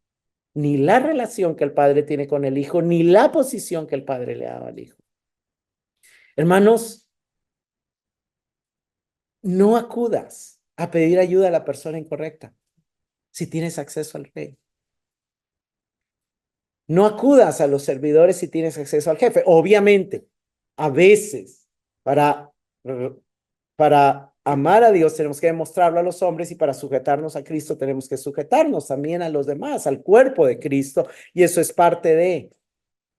ni la relación que el Padre tiene con el Hijo, ni la posición que el Padre le ha dado al Hijo. Hermanos, no acudas a pedir ayuda a la persona incorrecta si tienes acceso al Rey. No acudas a los servidores si tienes acceso al jefe. Obviamente, a veces, para amar a Dios tenemos que demostrarlo a los hombres y para sujetarnos a Cristo tenemos que sujetarnos también a los demás, al cuerpo de Cristo, y eso es parte de.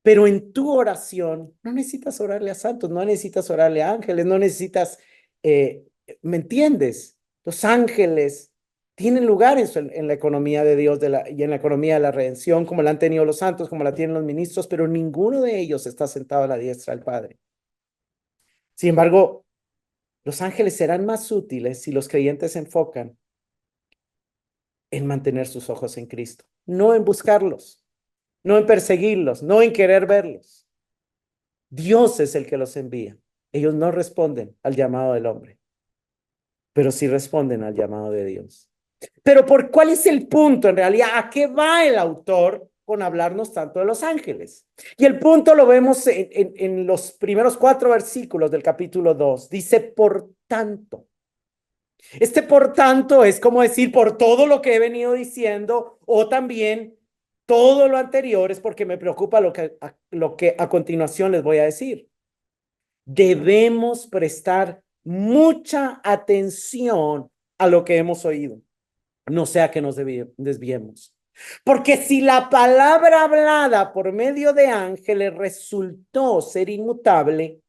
Pero en tu oración no necesitas orarle a santos, no necesitas orarle a ángeles, no necesitas, ¿me entiendes? Los ángeles tienen lugar en la economía de Dios y en la economía de la redención, como la han tenido los santos, como la tienen los ministros, pero ninguno de ellos está sentado a la diestra del Padre. Sin embargo, los ángeles serán más útiles si los creyentes se enfocan en mantener sus ojos en Cristo, no en buscarlos, no en perseguirlos, no en querer verlos. Dios es el que los envía. Ellos no responden al llamado del hombre, pero sí responden al llamado de Dios. Pero ¿cuál es el punto en realidad? ¿A qué va el autor con hablarnos tanto de los ángeles? Y el punto lo vemos en los primeros 4 versículos del capítulo 2. Dice, por tanto. Este por tanto es como decir por todo lo que he venido diciendo o también todo lo anterior es porque me preocupa lo que a continuación les voy a decir. Debemos prestar mucha atención a lo que hemos oído, no sea que nos desviemos. Porque si la palabra hablada por medio de ángeles resultó ser inmutable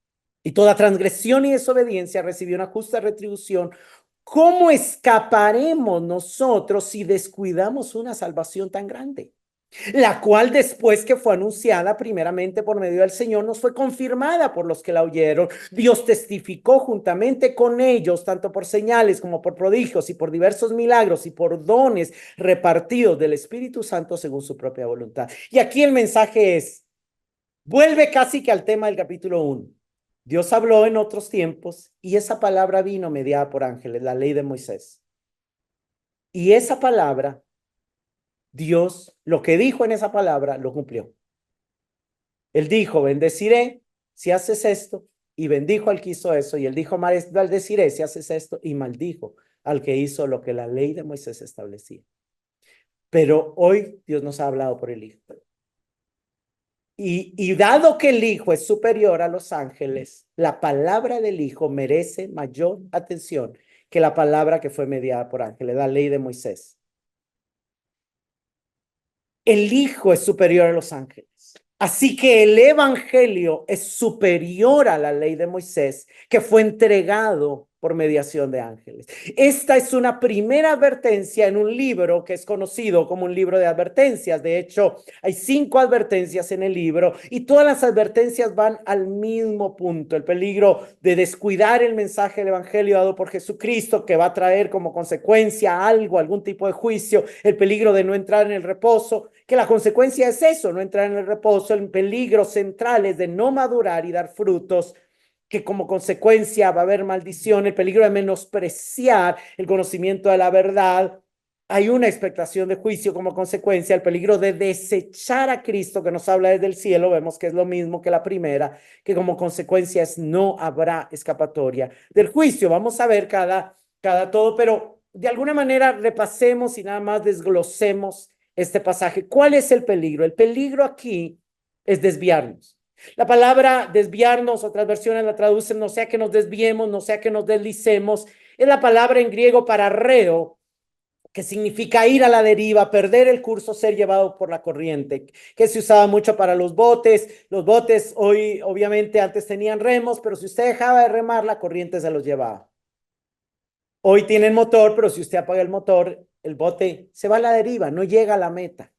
y toda transgresión y desobediencia recibió una justa retribución, ¿cómo escaparemos nosotros si descuidamos una salvación tan grande? La cual después que fue anunciada primeramente por medio del Señor, nos fue confirmada por los que la oyeron. Dios testificó juntamente con ellos, tanto por señales como por prodigios y por diversos milagros y por dones repartidos del Espíritu Santo según su propia voluntad. Y aquí el mensaje es, vuelve casi que al tema del capítulo 1. Dios habló en otros tiempos y esa palabra vino mediada por ángeles, la ley de Moisés. Y esa palabra, Dios, lo que dijo en esa palabra, lo cumplió. Él dijo, bendeciré si haces esto, y bendijo al que hizo eso, y él dijo, maldeciré si haces esto, y maldijo al que hizo lo que la ley de Moisés establecía. Pero hoy Dios nos ha hablado por el Hijo. Y dado que el Hijo es superior a los ángeles, la palabra del Hijo merece mayor atención que la palabra que fue mediada por ángeles, la ley de Moisés. El Hijo es superior a los ángeles. Así que el Evangelio es superior a la ley de Moisés, que fue entregado por mediación de ángeles. Esta es una primera advertencia en un libro que es conocido como un libro de advertencias. De hecho, hay 5 advertencias en el libro y todas las advertencias van al mismo punto. El peligro de descuidar el mensaje del Evangelio dado por Jesucristo, que va a traer como consecuencia algo, algún tipo de juicio, el peligro de no entrar en el reposo, que la consecuencia es eso, no entrar en el reposo. El peligro central es de no madurar y dar frutos, que como consecuencia va a haber maldición, el peligro de menospreciar el conocimiento de la verdad. Hay una expectación de juicio como consecuencia, el peligro de desechar a Cristo que nos habla desde el cielo, vemos que es lo mismo que la primera, que como consecuencia es no habrá escapatoria del juicio. Vamos a ver cada todo, pero de alguna manera repasemos y nada más desglosemos este pasaje. ¿Cuál es el peligro? El peligro aquí es desviarnos. La palabra desviarnos, otras versiones la traducen, no sea que nos desviemos, no sea que nos deslicemos, es la palabra en griego pararreo, que significa ir a la deriva, perder el curso, ser llevado por la corriente, que se usaba mucho para los botes. Los botes hoy, obviamente, antes tenían remos, pero si usted dejaba de remar, la corriente se los llevaba. Hoy tienen motor, pero si usted apaga el motor, el bote se va a la deriva, no llega a la meta.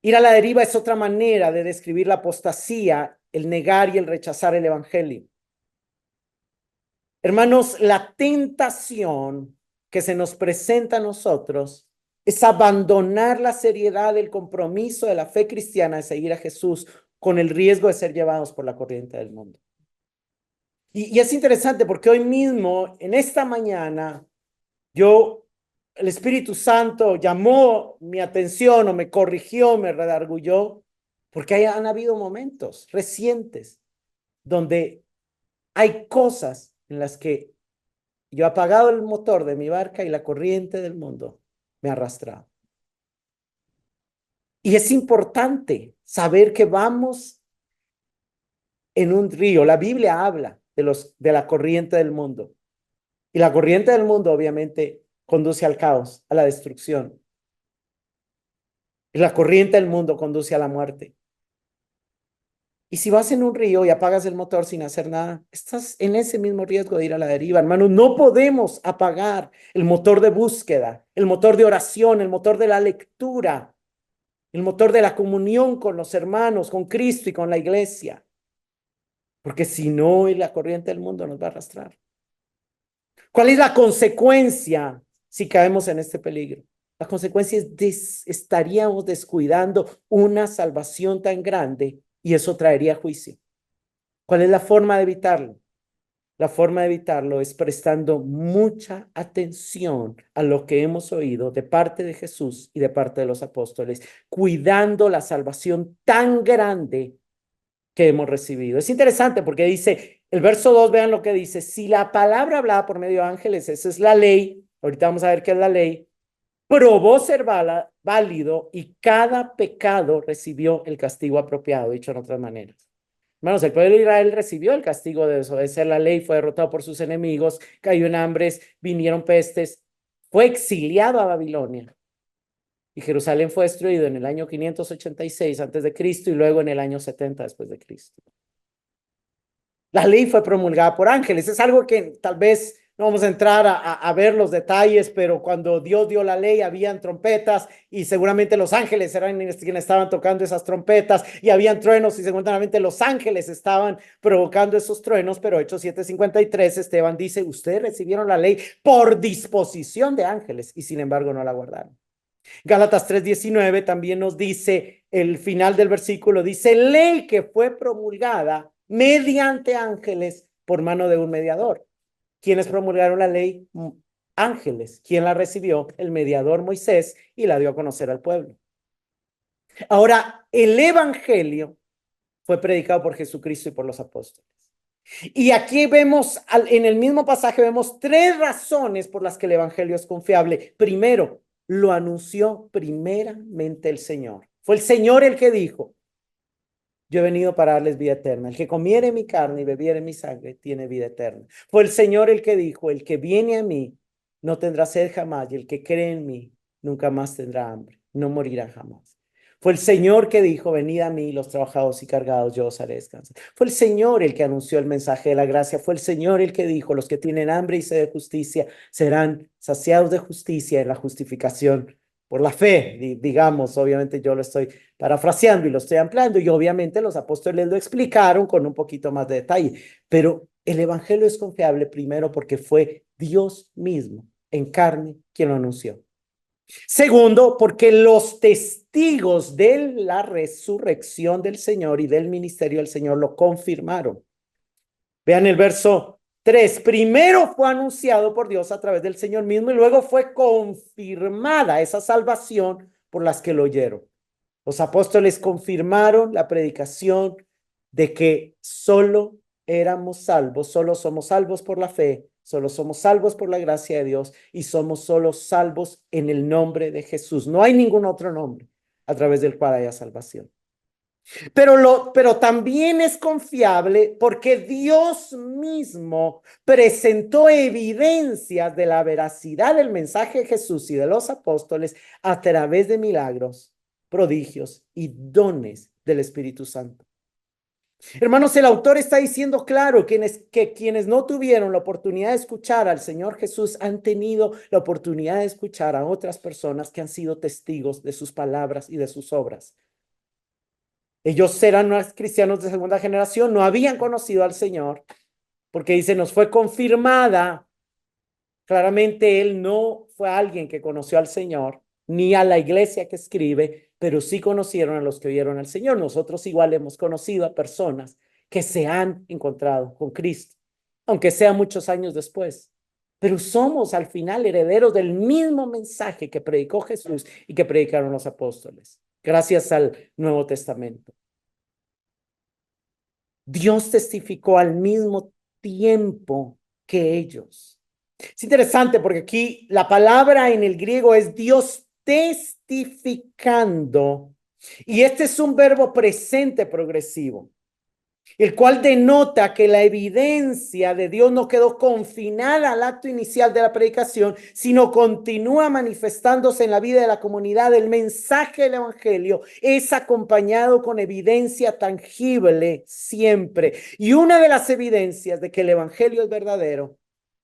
Ir a la deriva es otra manera de describir la apostasía, el negar y el rechazar el evangelio. Hermanos, la tentación que se nos presenta a nosotros es abandonar la seriedad del compromiso de la fe cristiana de seguir a Jesús con el riesgo de ser llevados por la corriente del mundo. Y es interesante porque hoy mismo, en esta mañana, el Espíritu Santo llamó mi atención o me corrigió, me redargulló, porque han habido momentos recientes donde hay cosas en las que yo he apagado el motor de mi barca y la corriente del mundo me ha arrastrado. Y es importante saber que vamos en un río. La Biblia habla de la corriente del mundo. Y la corriente del mundo obviamente conduce al caos, a la destrucción. Y la corriente del mundo conduce a la muerte. Y si vas en un río y apagas el motor sin hacer nada, estás en ese mismo riesgo de ir a la deriva, hermano. No podemos apagar el motor de búsqueda, el motor de oración, el motor de la lectura, el motor de la comunión con los hermanos, con Cristo y con la iglesia. Porque si no, la corriente del mundo nos va a arrastrar. ¿Cuál es la consecuencia si caemos en este peligro? La consecuencia es estaríamos descuidando una salvación tan grande y eso traería juicio. ¿Cuál es la forma de evitarlo? La forma de evitarlo es prestando mucha atención a lo que hemos oído de parte de Jesús y de parte de los apóstoles, cuidando la salvación tan grande que hemos recibido. Es interesante porque dice, el verso 2, vean lo que dice, si la palabra hablada por medio de ángeles, esa es la ley, ahorita vamos a ver qué es la ley, probó ser válido y cada pecado recibió el castigo apropiado, dicho en otras maneras. Hermanos, el pueblo de Israel recibió el castigo de desobedecer la ley, fue derrotado por sus enemigos, cayó en hambres, vinieron pestes, fue exiliado a Babilonia. Y Jerusalén fue destruido en el año 586 antes de Cristo y luego en el año 70 después de Cristo. La ley fue promulgada por ángeles. Es algo que tal vez no vamos a entrar a ver los detalles, pero cuando Dios dio la ley, habían trompetas y seguramente los ángeles eran quienes estaban tocando esas trompetas y habían truenos y seguramente los ángeles estaban provocando esos truenos, pero Hechos 7:53, Esteban dice, ustedes recibieron la ley por disposición de ángeles y sin embargo no la guardaron. Gálatas 3:19 también nos dice, el final del versículo dice, ley que fue promulgada mediante ángeles por mano de un mediador. ¿Quiénes promulgaron la ley? Ángeles. ¿Quién la recibió? El mediador Moisés y la dio a conocer al pueblo. Ahora, el evangelio fue predicado por Jesucristo y por los apóstoles. Y aquí vemos, en el mismo pasaje, vemos tres razones por las que el evangelio es confiable. Primero, lo anunció primeramente el Señor. Fue el Señor el que dijo, yo he venido para darles vida eterna. El que comiere mi carne y bebiere mi sangre tiene vida eterna. Fue el Señor el que dijo, el que viene a mí no tendrá sed jamás y el que cree en mí nunca más tendrá hambre, no morirá jamás. Fue el Señor que dijo, venid a mí los trabajados y cargados, yo os haré descansar. Fue el Señor el que anunció el mensaje de la gracia. Fue el Señor el que dijo, los que tienen hambre y sed de justicia serán saciados de justicia en la justificación por la fe, digamos. Obviamente yo lo estoy parafraseando y lo estoy ampliando y obviamente los apóstoles lo explicaron con un poquito más de detalle, pero el evangelio es confiable primero porque fue Dios mismo en carne quien lo anunció. Segundo, porque los testigos de la resurrección del Señor y del ministerio del Señor lo confirmaron. Vean el verso 3. Primero fue anunciado por Dios a través del Señor mismo y luego fue confirmada esa salvación por las que lo oyeron. Los apóstoles confirmaron la predicación de que solo éramos salvos, solo somos salvos por la fe, solo somos salvos por la gracia de Dios y somos solo salvos en el nombre de Jesús. No hay ningún otro nombre a través del cual haya salvación. Pero también es confiable porque Dios mismo presentó evidencias de la veracidad del mensaje de Jesús y de los apóstoles a través de milagros, prodigios y dones del Espíritu Santo. Hermanos, el autor está diciendo claro que quienes no tuvieron la oportunidad de escuchar al Señor Jesús han tenido la oportunidad de escuchar a otras personas que han sido testigos de sus palabras y de sus obras. Ellos eran cristianos de segunda generación, no habían conocido al Señor, porque dice, nos fue confirmada. Claramente él no fue alguien que conoció al Señor, ni a la iglesia que escribe, pero sí conocieron a los que oyeron al Señor. Nosotros igual hemos conocido a personas que se han encontrado con Cristo, aunque sea muchos años después. Pero somos al final herederos del mismo mensaje que predicó Jesús y que predicaron los apóstoles, gracias al Nuevo Testamento. Dios testificó al mismo tiempo que ellos. Es interesante porque aquí la palabra en el griego es Dios testificando. Y este es un verbo presente progresivo, el cual denota que la evidencia de Dios no quedó confinada al acto inicial de la predicación, sino continúa manifestándose en la vida de la comunidad. El mensaje del evangelio es acompañado con evidencia tangible siempre. Y una de las evidencias de que el evangelio es verdadero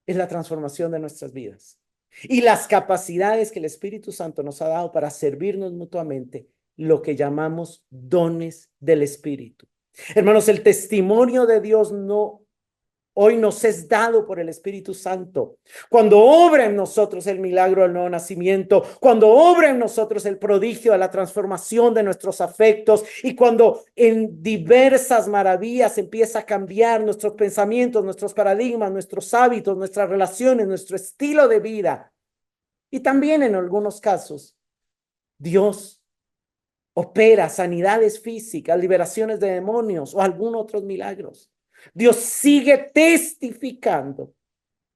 es la transformación de nuestras vidas y las capacidades que el Espíritu Santo nos ha dado para servirnos mutuamente, lo que llamamos dones del Espíritu. Hermanos, el testimonio de Dios no hoy nos es dado por el Espíritu Santo. Cuando obra en nosotros el milagro del nuevo nacimiento, cuando obra en nosotros el prodigio de la transformación de nuestros afectos y cuando en diversas maravillas empieza a cambiar nuestros pensamientos, nuestros paradigmas, nuestros hábitos, nuestras relaciones, nuestro estilo de vida. Y también en algunos casos, Dios opera sanidades físicas, liberaciones de demonios o algún otros milagros. Dios sigue testificando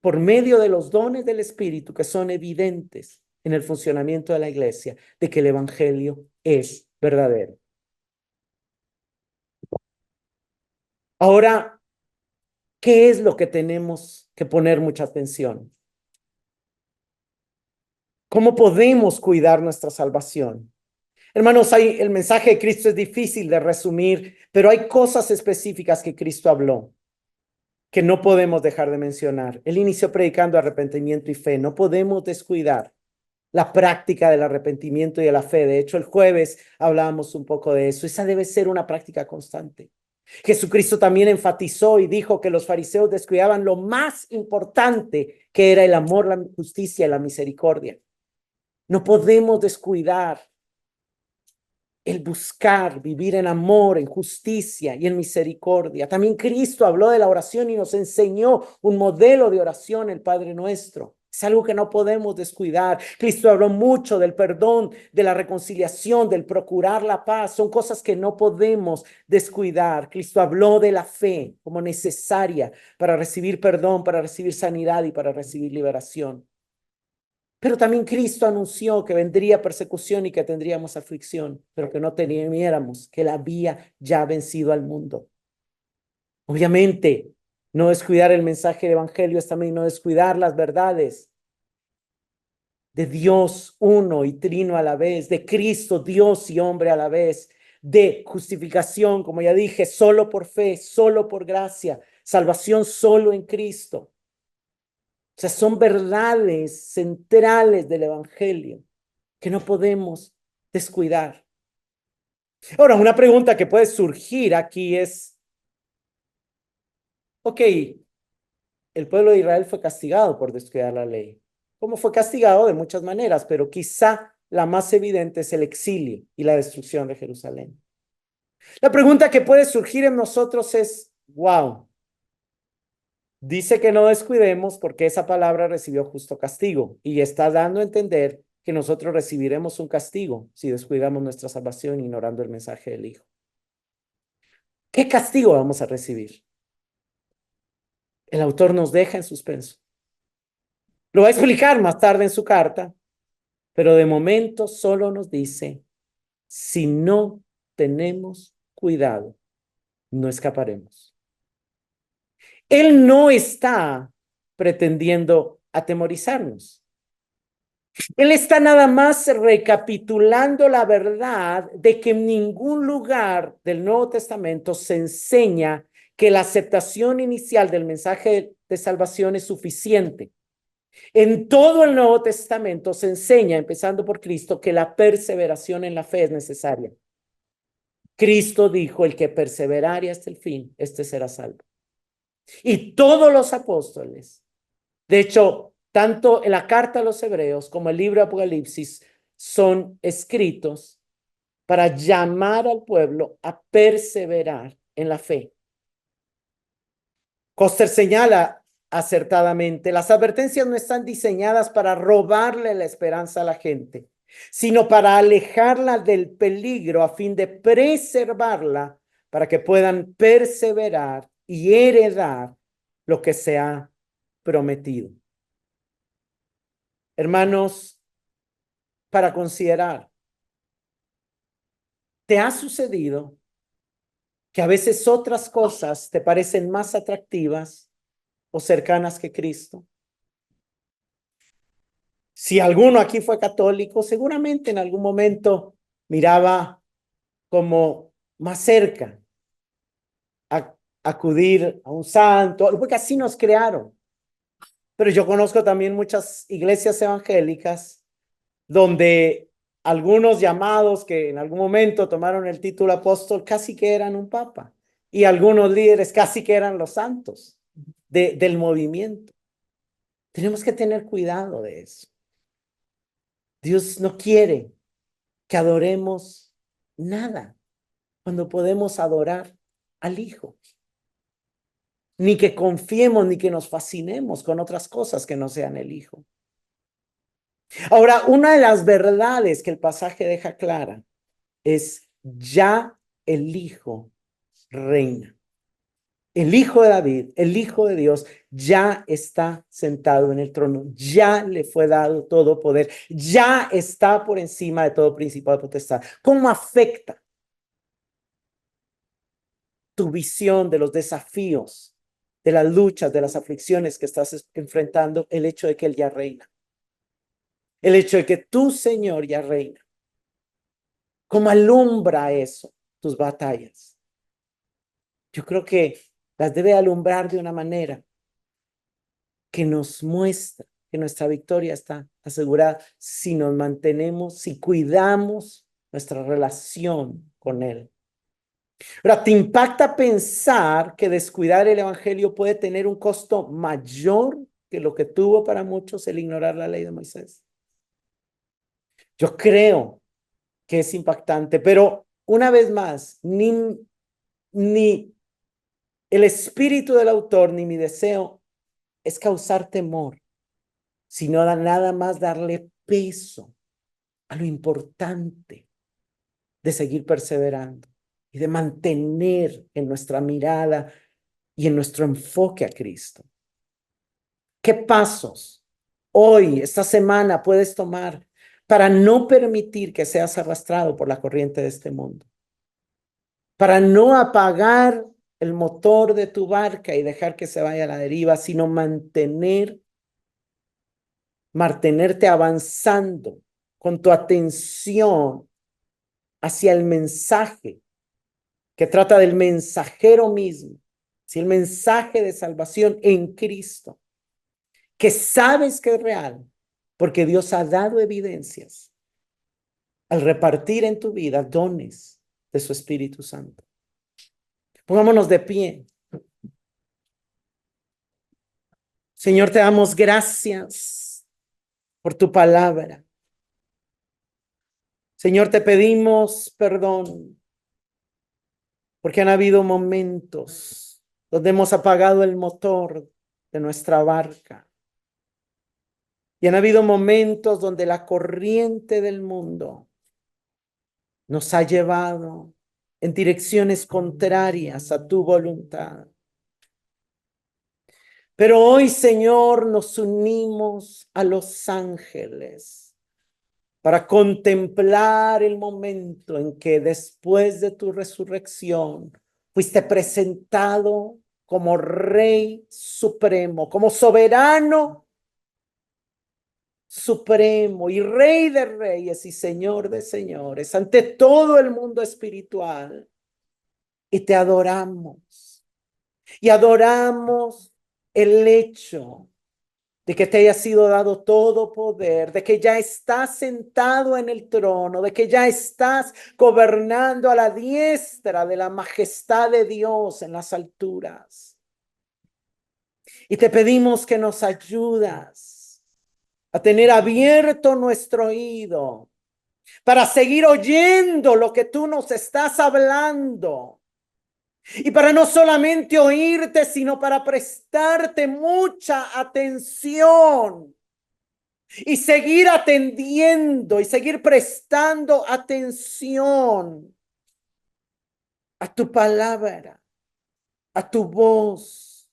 por medio de los dones del Espíritu que son evidentes en el funcionamiento de la iglesia de que el evangelio es verdadero. Ahora, ¿qué es lo que tenemos que poner mucha atención? ¿Cómo podemos cuidar nuestra salvación? Hermanos, el mensaje de Cristo es difícil de resumir, pero hay cosas específicas que Cristo habló que no podemos dejar de mencionar. Él inició predicando arrepentimiento y fe. No podemos descuidar la práctica del arrepentimiento y de la fe. De hecho, el jueves hablábamos un poco de eso. Esa debe ser una práctica constante. Jesucristo también enfatizó y dijo que los fariseos descuidaban lo más importante, que era el amor, la justicia y la misericordia. No podemos descuidar el buscar vivir en amor, en justicia y en misericordia. También Cristo habló de la oración y nos enseñó un modelo de oración, el Padre Nuestro. Es algo que no podemos descuidar. Cristo habló mucho del perdón, de la reconciliación, del procurar la paz. Son cosas que no podemos descuidar. Cristo habló de la fe como necesaria para recibir perdón, para recibir sanidad y para recibir liberación. Pero también Cristo anunció que vendría persecución y que tendríamos aflicción, pero que no temiéramos, que Él había ya vencido al mundo. Obviamente, no descuidar el mensaje del evangelio es también no descuidar las verdades de Dios uno y trino a la vez, de Cristo Dios y hombre a la vez, de justificación, como ya dije, solo por fe, solo por gracia, salvación solo en Cristo. O sea, son verdades centrales del evangelio que no podemos descuidar. Ahora, una pregunta que puede surgir aquí es, ok, el pueblo de Israel fue castigado por descuidar la ley. ¿Cómo fue castigado? De muchas maneras, pero quizá la más evidente es el exilio y la destrucción de Jerusalén. La pregunta que puede surgir en nosotros es, wow, dice que no descuidemos porque esa palabra recibió justo castigo y está dando a entender que nosotros recibiremos un castigo si descuidamos nuestra salvación ignorando el mensaje del Hijo. ¿Qué castigo vamos a recibir? El autor nos deja en suspenso. Lo va a explicar más tarde en su carta, pero de momento solo nos dice, si no tenemos cuidado, no escaparemos. Él no está pretendiendo atemorizarnos. Él está nada más recapitulando la verdad de que en ningún lugar del Nuevo Testamento se enseña que la aceptación inicial del mensaje de salvación es suficiente. En todo el Nuevo Testamento se enseña, empezando por Cristo, que la perseveración en la fe es necesaria. Cristo dijo, el que perseverare hasta el fin, este será salvo. Y todos los apóstoles, de hecho, tanto en la carta a los Hebreos como el libro de Apocalipsis son escritos para llamar al pueblo a perseverar en la fe. Koster señala acertadamente, las advertencias no están diseñadas para robarle la esperanza a la gente, sino para alejarla del peligro a fin de preservarla para que puedan perseverar y heredar lo que se ha prometido. Hermanos, para considerar, ¿te ha sucedido que a veces otras cosas te parecen más atractivas o cercanas que Cristo? Si alguno aquí fue católico, seguramente en algún momento miraba como más cerca a acudir a un santo, porque así nos crearon. Pero yo conozco también muchas iglesias evangélicas donde algunos llamados que en algún momento tomaron el título apóstol casi que eran un papa y algunos líderes casi que eran los santos. del movimiento. Tenemos que tener cuidado de eso. Dios no quiere que adoremos nada cuando podemos adorar al Hijo. Ni que confiemos, ni que nos fascinemos con otras cosas que no sean el Hijo. Ahora, una de las verdades que el pasaje deja clara es ya el Hijo reina. El Hijo de David, el Hijo de Dios, ya está sentado en el trono, ya le fue dado todo poder, ya está por encima de todo principado de potestad. ¿Cómo afecta tu visión de los desafíos, de las luchas, de las aflicciones que estás enfrentando el hecho de que Él ya reina? El hecho de que tu Señor ya reina. ¿Cómo alumbra eso tus batallas? Yo creo que las debe alumbrar de una manera que nos muestra que nuestra victoria está asegurada si nos mantenemos, si cuidamos nuestra relación con Él. Ahora, ¿te impacta pensar que descuidar el evangelio puede tener un costo mayor que lo que tuvo para muchos el ignorar la ley de Moisés? Yo creo que es impactante, pero una vez más, ni el espíritu del autor ni mi deseo es causar temor, sino nada más darle peso a lo importante de seguir perseverando y de mantener en nuestra mirada y en nuestro enfoque a Cristo. ¿Qué pasos hoy, esta semana, puedes tomar para no permitir que seas arrastrado por la corriente de este mundo? Para no apagar el motor de tu barca y dejar que se vaya a la deriva, sino mantenerte avanzando con tu atención hacia el mensaje que trata del mensajero mismo, si el mensaje de salvación en Cristo, que sabes que es real, porque Dios ha dado evidencias al repartir en tu vida dones de su Espíritu Santo. Pongámonos de pie. Señor, te damos gracias por tu palabra. Señor, te pedimos perdón porque han habido momentos donde hemos apagado el motor de nuestra barca. Y han habido momentos donde la corriente del mundo nos ha llevado en direcciones contrarias a tu voluntad. Pero hoy, Señor, nos unimos a los ángeles para contemplar el momento en que después de tu resurrección fuiste presentado como Rey Supremo, como soberano supremo y Rey de reyes y Señor de señores ante todo el mundo espiritual. Y te adoramos. Y adoramos el hecho de que te haya sido dado todo poder, de que ya estás sentado en el trono, de que ya estás gobernando a la diestra de la majestad de Dios en las alturas. Y te pedimos que nos ayudas a tener abierto nuestro oído para seguir oyendo lo que tú nos estás hablando. Y para no solamente oírte, sino para prestarte mucha atención y seguir atendiendo y seguir prestando atención a tu palabra, a tu voz.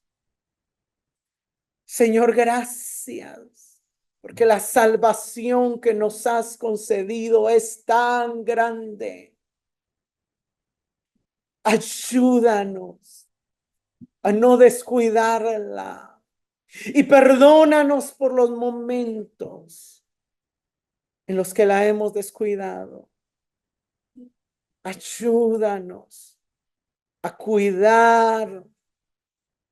Señor, gracias, porque la salvación que nos has concedido es tan grande. Ayúdanos a no descuidarla y perdónanos por los momentos en los que la hemos descuidado. Ayúdanos a cuidar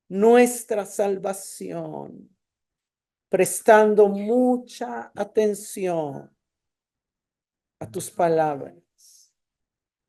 nuestra salvación, prestando mucha atención a tus palabras.